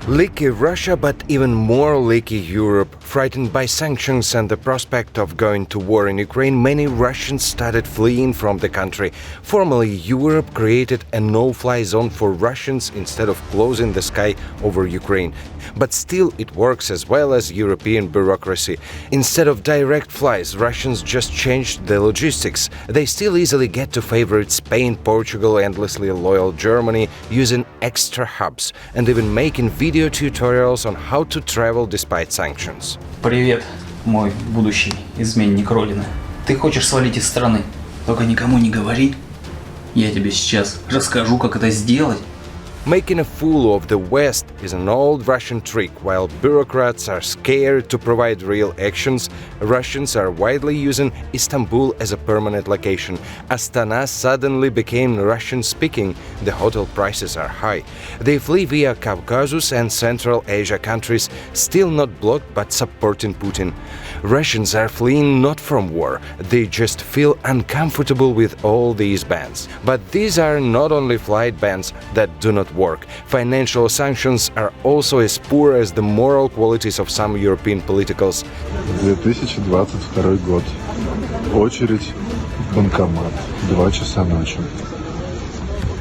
Leaky Russia, but even more leaky Europe. Frightened by sanctions and the prospect of going to war in Ukraine, many Russians started fleeing from the country. Formally, Europe created a no-fly zone for Russians instead of closing the sky over Ukraine. But still, it works as well as European bureaucracy. Instead of direct flights, Russians just changed the logistics. They still easily get to favorite Spain, Portugal, endlessly loyal Germany, using extra hubs, and even making video tutorials on how to travel despite sanctions. Привет, мой будущий изменник Родины. Ты хочешь свалить из страны? Только никому не говори. Я тебе сейчас расскажу, как это сделать. Making a fool of the West is an old Russian trick. While bureaucrats are scared to provide real actions, Russians are widely using Istanbul as a permanent location. Astana suddenly became Russian-speaking. The hotel prices are high. They flee via Caucasus and Central Asia countries, still not blocked but supporting Putin. Russians are fleeing not from war, they just feel uncomfortable with all these bans. But these are not only flight bans that do not work. Financial sanctions are also as poor as the moral qualities of some European politicals. 2022 год. Очередь в банкомат. 2 часа ночи.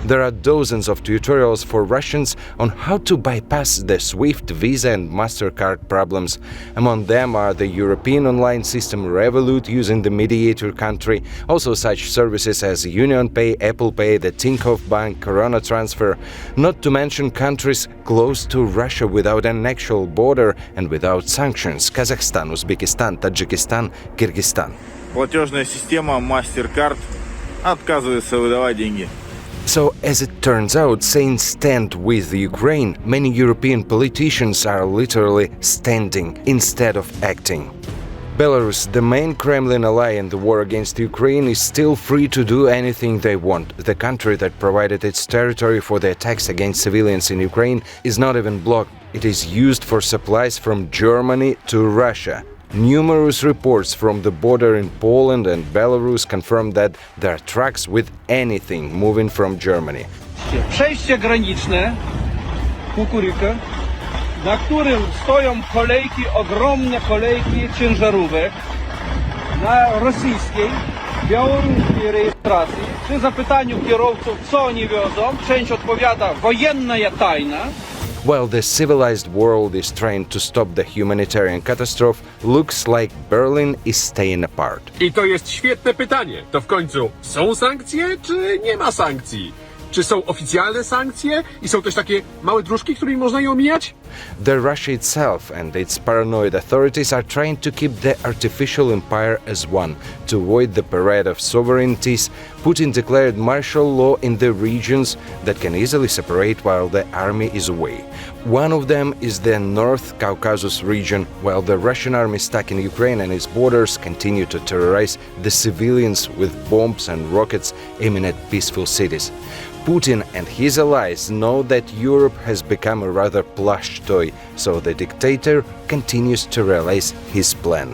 There are dozens of tutorials for Russians on how to bypass the SWIFT, Visa and MasterCard problems. Among them are the European online system Revolut using the mediator country, also such services as UnionPay, Apple Pay, the Tinkoff Bank, Corona Transfer, not to mention countries close to Russia without an actual border and without sanctions: Kazakhstan, Uzbekistan, Tajikistan, Kyrgyzstan. Платежная система MasterCard отказывается выдавать деньги. So, as it turns out, saying stand with Ukraine, many European politicians are literally standing instead of acting. Belarus, the main Kremlin ally in the war against Ukraine, is still free to do anything they want. The country that provided its territory for the attacks against civilians in Ukraine is not even blocked. It is used for supplies from Germany to Russia. Numerous reports from the border in Poland and Belarus confirm that there are trucks with anything moving from Germany. Przejście graniczne Kukuryka, na którym stoją kolejki, ogromne kolejki ciężarówek na rosyjskiej, białoruskiej rejestracji. Przy zapytaniu kierowców, co oni wiozą, część odpowiada: wojenna tajna. While the civilized world is trying to stop the humanitarian catastrophe, looks like Berlin is staying apart. I to jest świetne pytanie. To w końcu są sankcje, czy nie ma sankcji? Czy są oficjalne sankcje i są też takie małe dróżki, którymi można je omijać? The Russia itself and its paranoid authorities are trying to keep the artificial empire as one. To avoid the parade of sovereignties, Putin declared martial law in the regions that can easily separate while the army is away. One of them is the North Caucasus region, while the Russian army stuck in Ukraine and its borders continue to terrorize the civilians with bombs and rockets aiming at peaceful cities. Putin and his allies know that Europe has become a rather plush toy, so the dictator continues to realize his plan.